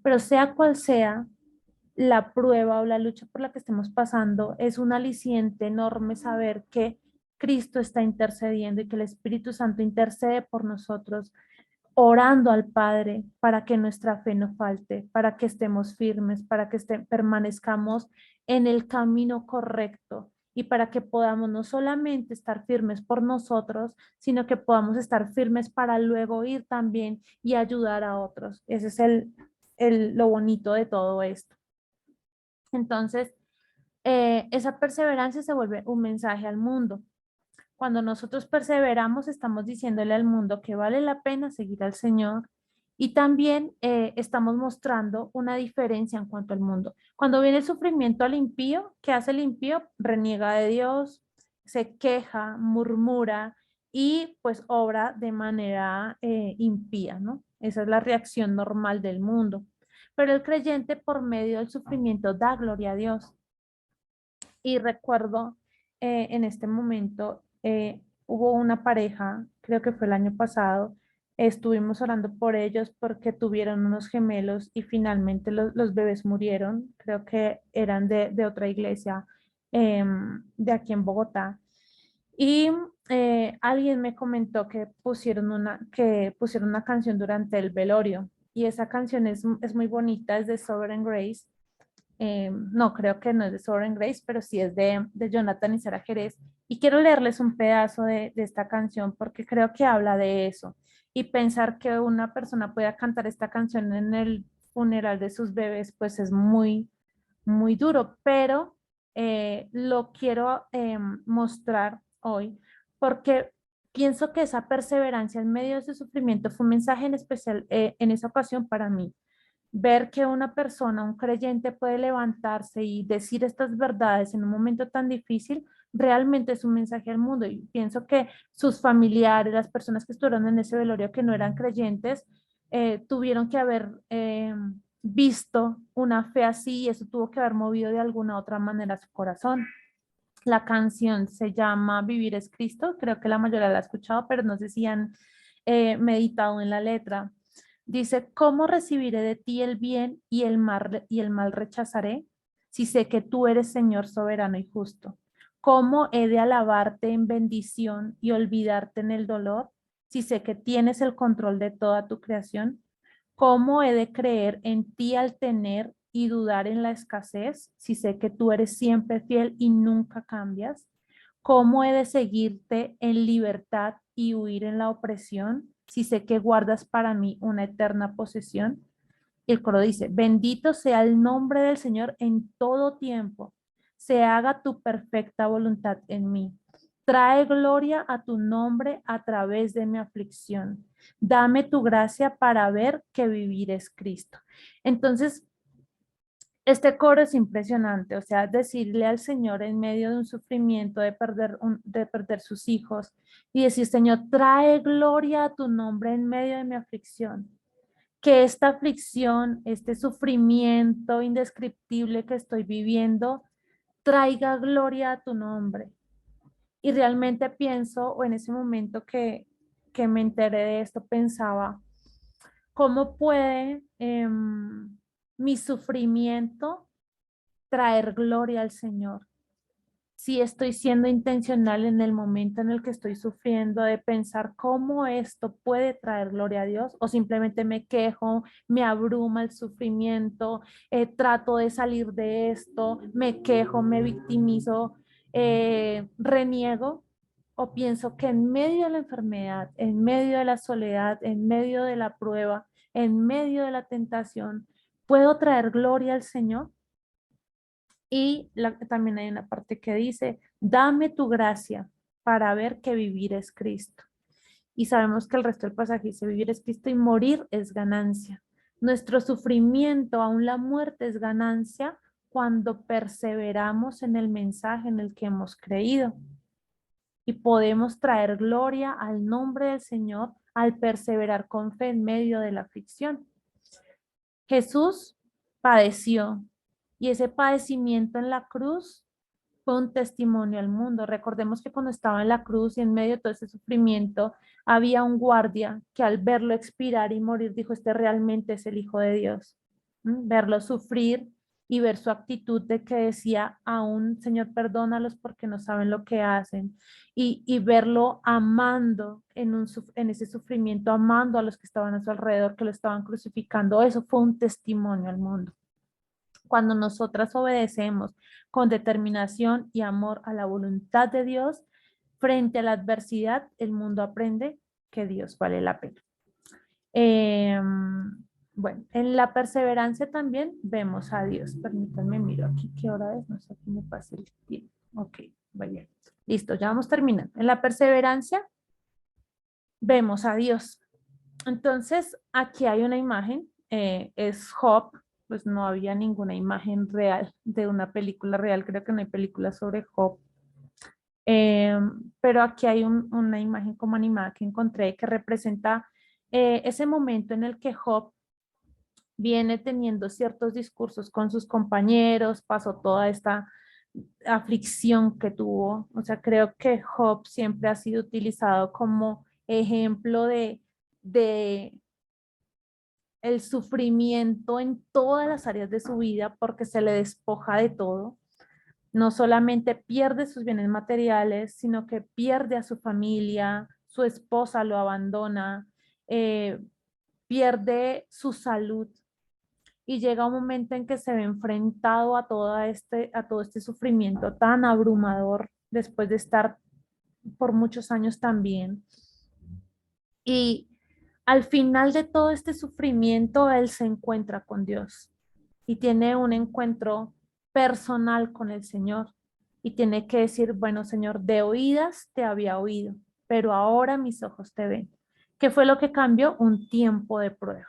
Pero sea cual sea la prueba o la lucha por la que estemos pasando, es un aliciente enorme saber que Cristo está intercediendo y que el Espíritu Santo intercede por nosotros, orando al Padre para que nuestra fe no falte, para que estemos firmes, para que permanezcamos en el camino correcto y para que podamos no solamente estar firmes por nosotros, sino que podamos estar firmes para luego ir también y ayudar a otros. Ese es lo bonito de todo esto. Entonces, esa perseverancia se vuelve un mensaje al mundo. Cuando nosotros perseveramos, estamos diciéndole al mundo que vale la pena seguir al Señor y también estamos mostrando una diferencia en cuanto al mundo. Cuando viene el sufrimiento al impío, ¿qué hace el impío? Reniega de Dios, se queja, murmura y pues obra de manera impía, ¿no? Esa es la reacción normal del mundo. Pero el creyente por medio del sufrimiento da gloria a Dios. Y recuerdo en este momento, hubo una pareja, creo que fue el año pasado, estuvimos orando por ellos porque tuvieron unos gemelos y finalmente los bebés murieron, creo que eran de otra iglesia de aquí en Bogotá. Y alguien me comentó que pusieron una canción durante el velorio y esa canción es muy bonita, es de Sovereign Grace. No, creo que no es de Sovereign Grace, pero sí es de Jonathan y Sara Jerez. Y quiero leerles un pedazo de esta canción porque creo que habla de eso. Y pensar que una persona pueda cantar esta canción en el funeral de sus bebés, pues es muy, muy duro, pero lo quiero mostrar hoy porque pienso que esa perseverancia en medio de ese sufrimiento fue un mensaje en especial en esa ocasión para mí. Ver que una persona, un creyente puede levantarse y decir estas verdades en un momento tan difícil, realmente es un mensaje al mundo. Y pienso que sus familiares, las personas que estuvieron en ese velorio que no eran creyentes, tuvieron que haber visto una fe así y eso tuvo que haber movido de alguna otra manera su corazón. La canción se llama Vivir es Cristo, creo que la mayoría la ha escuchado, pero no sé si han meditado en la letra. Dice, ¿cómo recibiré de ti el bien y el mal rechazaré? si sé que tú eres Señor soberano y justo? ¿Cómo he de alabarte en bendición y olvidarte en el dolor, si sé que tienes el control de toda tu creación? ¿Cómo he de creer en ti al tener y dudar en la escasez, si sé que tú eres siempre fiel y nunca cambias? ¿Cómo he de seguirte en libertad y huir en la opresión, si sé que guardas para mí una eterna posesión? Y el coro dice, bendito sea el nombre del Señor en todo tiempo, se haga tu perfecta voluntad en mí. Trae gloria a tu nombre a través de mi aflicción. Dame tu gracia para ver que vivir es Cristo. Entonces, este coro es impresionante, o sea, decirle al Señor en medio de un sufrimiento de perder sus hijos y decir, Señor, trae gloria a tu nombre en medio de mi aflicción. Que esta aflicción, este sufrimiento indescriptible que estoy viviendo, traiga gloria a tu nombre. Y realmente pienso, o en ese momento que me enteré de esto, pensaba, ¿cómo puede mi sufrimiento traer gloria al Señor? Si estoy siendo intencional en el momento en el que estoy sufriendo de pensar cómo esto puede traer gloria a Dios o simplemente me quejo, me abruma el sufrimiento, trato de salir de esto, me quejo, me victimizo, reniego o pienso que en medio de la enfermedad, en medio de la soledad, en medio de la prueba, en medio de la tentación, puedo traer gloria al Señor. Y también hay una parte que dice, dame tu gracia para ver que vivir es Cristo. Y sabemos que el resto del pasaje dice, vivir es Cristo y morir es ganancia. Nuestro sufrimiento, aún la muerte, es ganancia cuando perseveramos en el mensaje en el que hemos creído. Y podemos traer gloria al nombre del Señor al perseverar con fe en medio de la aflicción. Jesús padeció y ese padecimiento en la cruz fue un testimonio al mundo. Recordemos que cuando estaba en la cruz y en medio de todo ese sufrimiento, había un guardia que al verlo expirar y morir dijo, este realmente es el Hijo de Dios. Verlo sufrir y ver su actitud de que decía, aún Señor, perdónalos porque no saben lo que hacen. Y verlo amando en ese sufrimiento, amando a los que estaban a su alrededor, que lo estaban crucificando. Eso fue un testimonio al mundo. Cuando nosotras obedecemos con determinación y amor a la voluntad de Dios, frente a la adversidad, el mundo aprende que Dios vale la pena. Eh, bueno, en la perseverancia también vemos a Dios. Permítanme, miro aquí qué hora es, no sé qué me pasa el tiempo. Ok, vaya. Listo, ya vamos terminando. En la perseverancia vemos a Dios. Entonces, aquí hay una imagen, es Job, pues no había ninguna imagen real de una película real, creo que no hay película sobre Job. Eh, pero aquí hay una imagen como animada que encontré que representa ese momento en el que Job viene teniendo ciertos discursos con sus compañeros, pasó toda esta aflicción que tuvo. O sea, creo que Job siempre ha sido utilizado como ejemplo de el sufrimiento en todas las áreas de su vida porque se le despoja de todo. No solamente pierde sus bienes materiales, sino que pierde a su familia, su esposa lo abandona, eh, pierde su salud y llega un momento en que se ve enfrentado a todo este sufrimiento tan abrumador después de estar por muchos años también. Y al final de todo este sufrimiento, él se encuentra con Dios y tiene un encuentro personal con el Señor y tiene que decir, bueno, Señor, de oídas te había oído, pero ahora mis ojos te ven. ¿Qué fue lo que cambió? Un tiempo de prueba.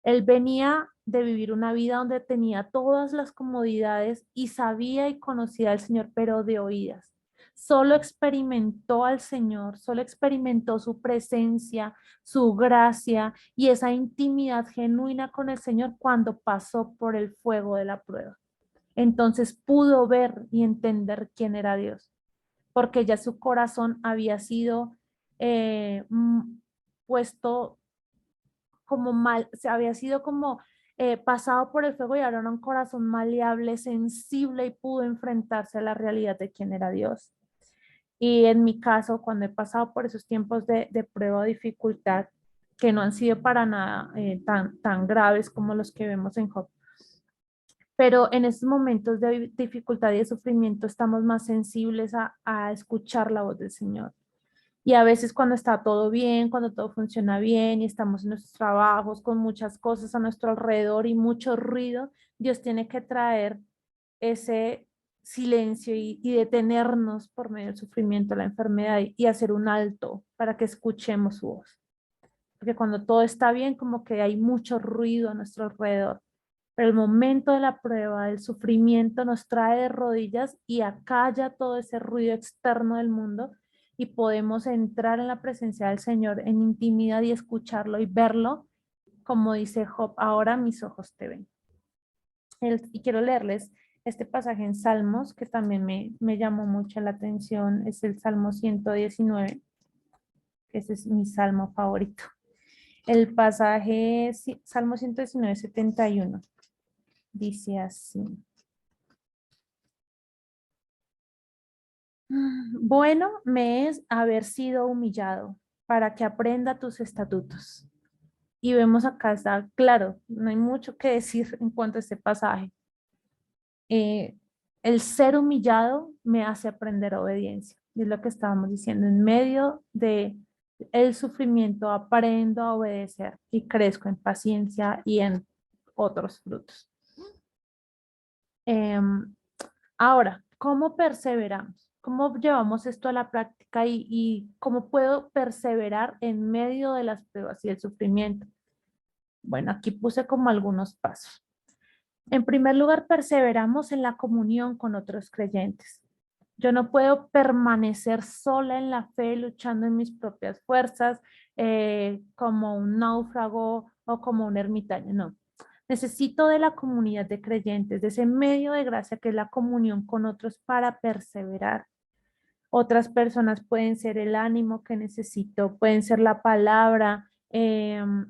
Él venía de vivir una vida donde tenía todas las comodidades y sabía y conocía al Señor, pero de oídas. Solo experimentó al Señor, solo experimentó su presencia, su gracia y esa intimidad genuina con el Señor cuando pasó por el fuego de la prueba. Entonces pudo ver y entender quién era Dios, porque ya su corazón había sido puesto como mal, se había sido como pasado por el fuego y ahora era un corazón maleable, sensible y pudo enfrentarse a la realidad de quién era Dios. Y en mi caso, cuando he pasado por esos tiempos de prueba o dificultad, que no han sido para nada tan graves como los que vemos en Job, pero en estos momentos de dificultad y de sufrimiento estamos más sensibles a escuchar la voz del Señor. Y a veces cuando está todo bien, cuando todo funciona bien y estamos en nuestros trabajos con muchas cosas a nuestro alrededor y mucho ruido, Dios tiene que traer ese silencio y detenernos por medio del sufrimiento, la enfermedad y hacer un alto para que escuchemos su voz. Porque cuando todo está bien, como que hay mucho ruido a nuestro alrededor. Pero el momento de la prueba, del sufrimiento, nos trae de rodillas y acalla todo ese ruido externo del mundo y podemos entrar en la presencia del Señor en intimidad y escucharlo y verlo, como dice Job, ahora mis ojos te ven. Y quiero leerles este pasaje en Salmos que también me llamó mucho la atención, es el Salmo 119, que ese es mi salmo favorito. El pasaje, Salmo 119, 71, dice así. Bueno me es haber sido humillado para que aprenda tus estatutos. Y vemos acá, está claro, no hay mucho que decir en cuanto a este pasaje. El ser humillado me hace aprender obediencia. Y es lo que estábamos diciendo, en medio de el sufrimiento aprendo a obedecer y crezco en paciencia y en otros frutos. Ahora, ¿cómo perseveramos? ¿Cómo llevamos esto a la práctica y cómo puedo perseverar en medio de las pruebas y el sufrimiento? Bueno, aquí puse como algunos pasos. En primer lugar, perseveramos en la comunión con otros creyentes. Yo no puedo permanecer sola en la fe, luchando en mis propias fuerzas, como un náufrago o como un ermitaño, no. Necesito de la comunidad de creyentes, de ese medio de gracia que es la comunión con otros para perseverar. Otras personas pueden ser el ánimo que necesito, pueden ser la palabra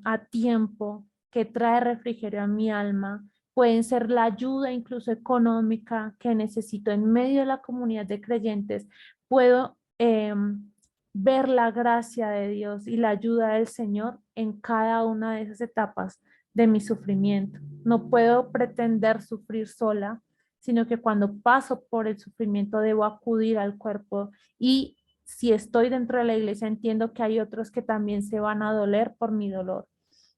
a tiempo que trae refrigerio a mi alma, pueden ser la ayuda incluso económica que necesito en medio de la comunidad de creyentes. Puedo ver la gracia de Dios y la ayuda del Señor en cada una de esas etapas de mi sufrimiento. No puedo pretender sufrir sola, sino que cuando paso por el sufrimiento debo acudir al cuerpo y si estoy dentro de la iglesia entiendo que hay otros que también se van a doler por mi dolor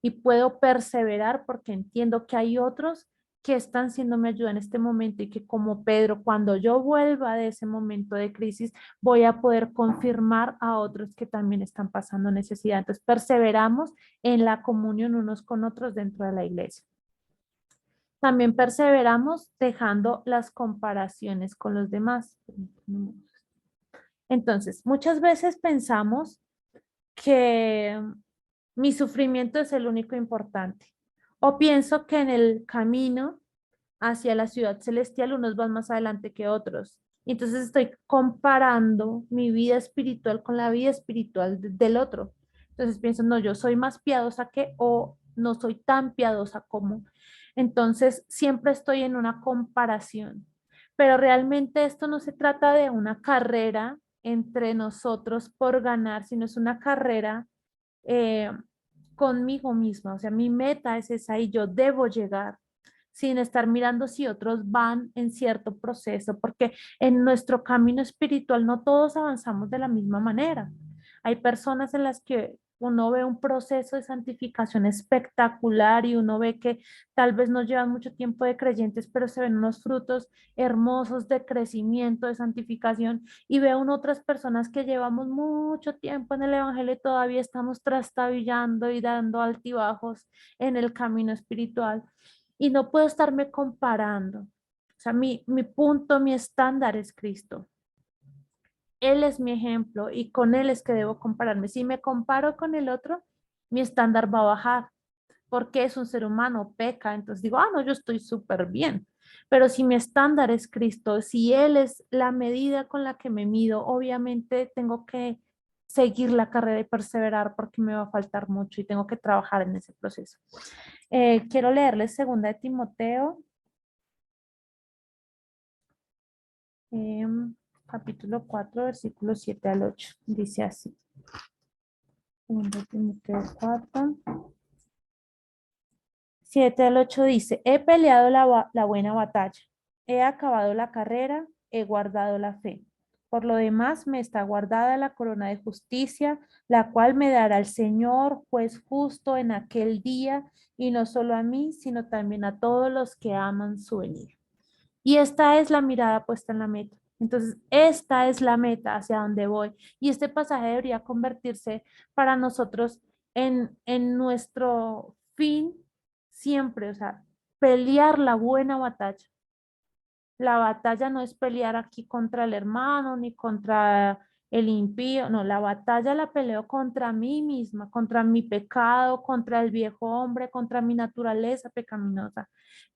y puedo perseverar porque entiendo que hay otros que están siendo mi ayuda en este momento y que como Pedro, cuando yo vuelva de ese momento de crisis, voy a poder confirmar a otros que también están pasando necesidad. Entonces, perseveramos en la comunión unos con otros dentro de la iglesia. También perseveramos dejando las comparaciones con los demás. Entonces, muchas veces pensamos que mi sufrimiento es el único importante. O pienso que en el camino hacia la ciudad celestial unos van más adelante que otros. Entonces estoy comparando mi vida espiritual con la vida espiritual del otro. Entonces pienso, no, yo soy más piadosa que o no soy tan piadosa como. Entonces siempre estoy en una comparación. Pero realmente esto no se trata de una carrera entre nosotros por ganar, sino es una carrera eh, conmigo misma. O sea, mi meta es esa y yo debo llegar sin estar mirando si otros van en cierto proceso, porque en nuestro camino espiritual no todos avanzamos de la misma manera. Hay personas en las que uno ve un proceso de santificación espectacular y uno ve que tal vez no llevan mucho tiempo de creyentes, pero se ven unos frutos hermosos de crecimiento, de santificación, y veo otras personas que llevamos mucho tiempo en el Evangelio y todavía estamos trastabillando y dando altibajos en el camino espiritual y no puedo estarme comparando. O sea, mi punto, mi estándar es Cristo. Él es mi ejemplo y con Él es que debo compararme. Si me comparo con el otro, mi estándar va a bajar porque es un ser humano, peca. Entonces digo, no, yo estoy súper bien. Pero si mi estándar es Cristo, si Él es la medida con la que me mido, obviamente tengo que seguir la carrera y perseverar porque me va a faltar mucho y tengo que trabajar en ese proceso. Quiero leerles segunda de Timoteo, capítulo 4, versículos 7 al 8. Dice así. Segunda de Timoteo 4. 7 al 8 dice, he peleado la buena batalla, he acabado la carrera, he guardado la fe. Por lo demás me está guardada la corona de justicia, la cual me dará el Señor, juez justo en aquel día, y no solo a mí, sino también a todos los que aman su venida. Y esta es la mirada puesta en la meta. Entonces, esta es la meta hacia donde voy. Y este pasaje debería convertirse para nosotros en nuestro fin siempre, o sea, pelear la buena batalla. La batalla no es pelear aquí contra el hermano ni contra el impío, no, la batalla la peleo contra mí misma, contra mi pecado, contra el viejo hombre, contra mi naturaleza pecaminosa.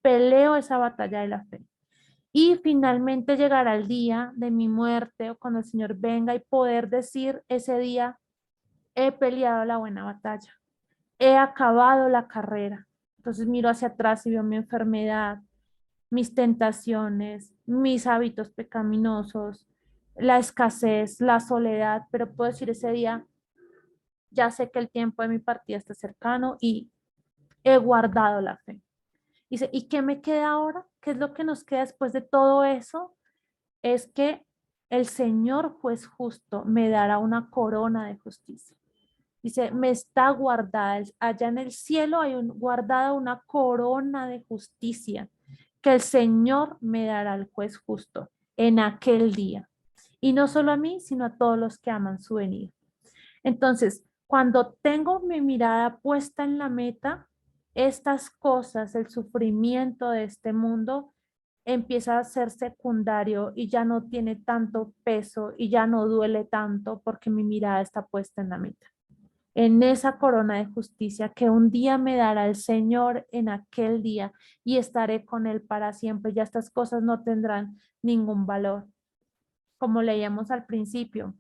Peleo esa batalla de la fe. Y finalmente llegará el día de mi muerte o cuando el Señor venga y poder decir ese día, he peleado la buena batalla, he acabado la carrera. Entonces miro hacia atrás y veo mi enfermedad, mis tentaciones, mis hábitos pecaminosos, la escasez, la soledad, pero puedo decir ese día, ya sé que el tiempo de mi partida está cercano y he guardado la fe. Dice, ¿y qué me queda ahora? ¿Qué es lo que nos queda después de todo eso? Es que el Señor juez justo me dará una corona de justicia. Dice, me está guardada, allá en el cielo hay guardada una corona de justicia que el Señor me dará al juez justo en aquel día. Y no solo a mí, sino a todos los que aman su venida. Entonces, cuando tengo mi mirada puesta en la meta, estas cosas, el sufrimiento de este mundo, empieza a ser secundario y ya no tiene tanto peso y ya no duele tanto porque mi mirada está puesta en la meta, en esa corona de justicia que un día me dará el Señor en aquel día y estaré con Él para siempre. Ya estas cosas no tendrán ningún valor. Como leíamos al principio,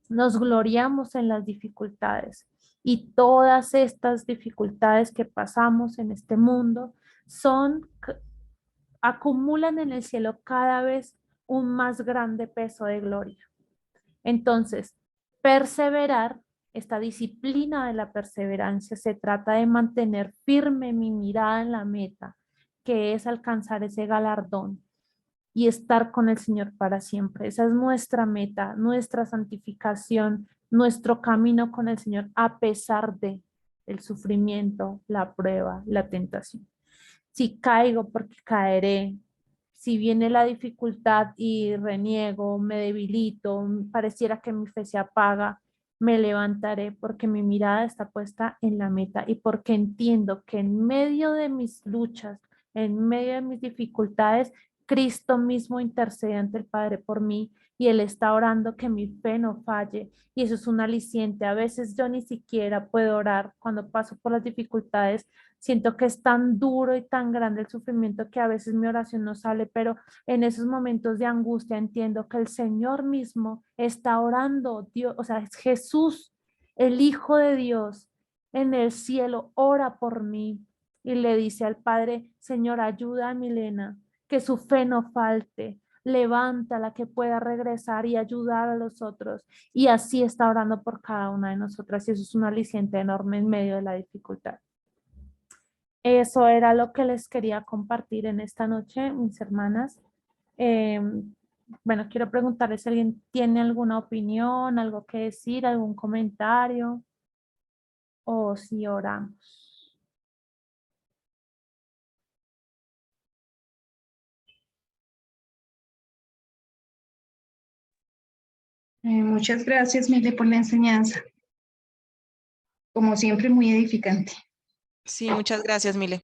nos gloriamos en las dificultades y todas estas dificultades que pasamos en este mundo acumulan en el cielo cada vez un más grande peso de gloria. Entonces, perseverar, esta disciplina de la perseverancia, se trata de mantener firme mi mirada en la meta, que es alcanzar ese galardón y estar con el Señor para siempre. Esa es nuestra meta, nuestra santificación, nuestro camino con el Señor, a pesar de el sufrimiento, la prueba, la tentación. Si caigo, porque caeré. Si viene la dificultad y reniego, me debilito, pareciera que mi fe se apaga, me levantaré porque mi mirada está puesta en la meta y porque entiendo que en medio de mis luchas, en medio de mis dificultades, Cristo mismo intercede ante el Padre por mí y Él está orando que mi fe no falle. Y eso es un aliciente. A veces yo ni siquiera puedo orar cuando paso por las dificultades. Siento que es tan duro y tan grande el sufrimiento que a veces mi oración no sale, pero en esos momentos de angustia entiendo que el Señor mismo está orando. Dios, o sea, es Jesús, el Hijo de Dios, en el cielo, ora por mí y le dice al Padre, Señor, ayuda a Milena, que su fe no falte. Levántala, que pueda regresar y ayudar a los otros. Y así está orando por cada una de nosotras. Y eso es un aliciente enorme en medio de la dificultad. Eso era lo que les quería compartir en esta noche, mis hermanas. Eh, bueno, quiero preguntarles si alguien tiene alguna opinión, algo que decir, algún comentario o si oramos. Muchas gracias, Mile, por la enseñanza. Como siempre, muy edificante. Sí, muchas gracias, Mile.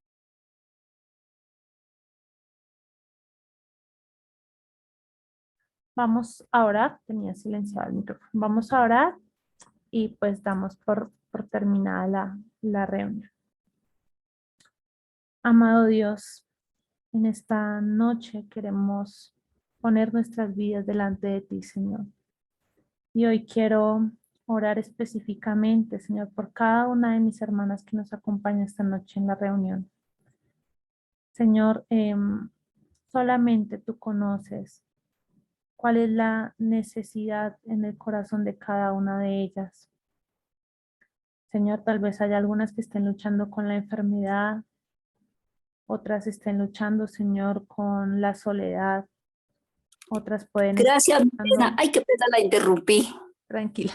Vamos a orar, tenía silenciado el micrófono. Vamos a orar y pues damos por terminada la reunión. Amado Dios, en esta noche queremos poner nuestras vidas delante de ti, Señor. Y hoy quiero orar específicamente, Señor, por cada una de mis hermanas que nos acompaña esta noche en la reunión. Señor, solamente tú conoces cuál es la necesidad en el corazón de cada una de ellas. Señor, tal vez haya algunas que estén luchando con la enfermedad, otras estén luchando, Señor, con la soledad, otras pueden Gracias, estar Milena. luchando, Ay, qué pena, la interrumpí. tranquila,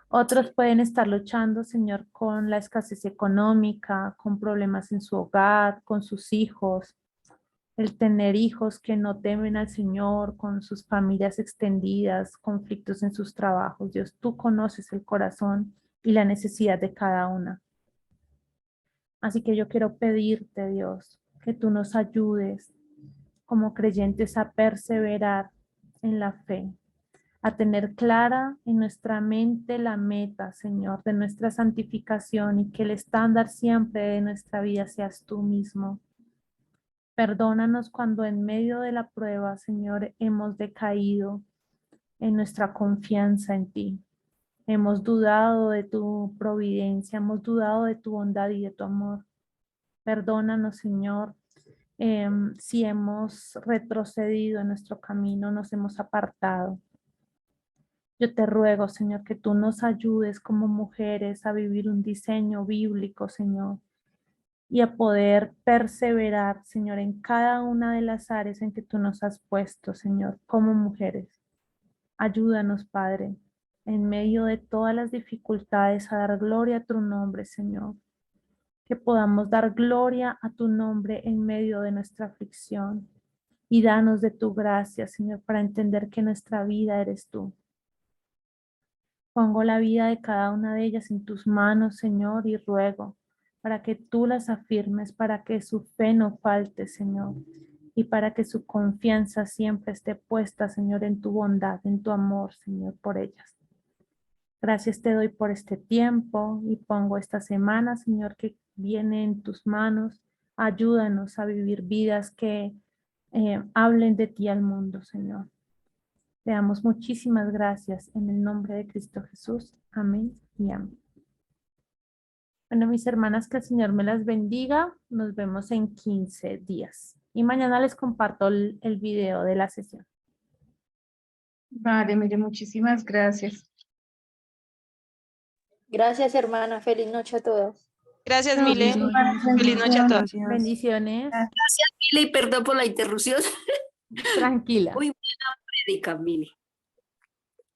otros pueden estar luchando, Señor, con la escasez económica, con problemas en su hogar, con sus hijos, el tener hijos que no temen al Señor, con sus familias extendidas, conflictos en sus trabajos. Dios, tú conoces el corazón y la necesidad de cada una. Así que yo quiero pedirte, Dios, que tú nos ayudes como creyentes a perseverar en la fe, a tener clara en nuestra mente la meta, Señor, de nuestra santificación y que el estándar siempre de nuestra vida seas tú mismo. Perdónanos cuando en medio de la prueba, Señor, hemos decaído en nuestra confianza en ti. Hemos dudado de tu providencia, hemos dudado de tu bondad y de tu amor. Perdónanos, Señor, si hemos retrocedido en nuestro camino, nos hemos apartado. Yo te ruego, Señor, que tú nos ayudes como mujeres a vivir un diseño bíblico, Señor, y a poder perseverar, Señor, en cada una de las áreas en que tú nos has puesto, Señor, como mujeres. Ayúdanos, Padre, en medio de todas las dificultades a dar gloria a tu nombre, Señor. Que podamos dar gloria a tu nombre en medio de nuestra aflicción. Y danos de tu gracia, Señor, para entender que nuestra vida eres tú. Pongo la vida de cada una de ellas en tus manos, Señor, y ruego para que tú las afirmes, para que su fe no falte, Señor, y para que su confianza siempre esté puesta, Señor, en tu bondad, en tu amor, Señor, por ellas. Gracias te doy por este tiempo y pongo esta semana, Señor, que viene en tus manos. Ayúdanos a vivir vidas que hablen de ti al mundo, Señor. Te damos muchísimas gracias en el nombre de Cristo Jesús. Amén y amén. Bueno, mis hermanas, que el Señor me las bendiga. Nos vemos en 15 días. Y mañana les comparto el video de la sesión. Vale, Mire, muchísimas gracias. Gracias, hermana. Feliz noche a todas. Gracias, Chao, Mile. hermanas, Feliz noche a todos. bendiciones. Bendiciones. Mile, y perdón por la interrupción. Tranquila. Muy buena prédica, Mile.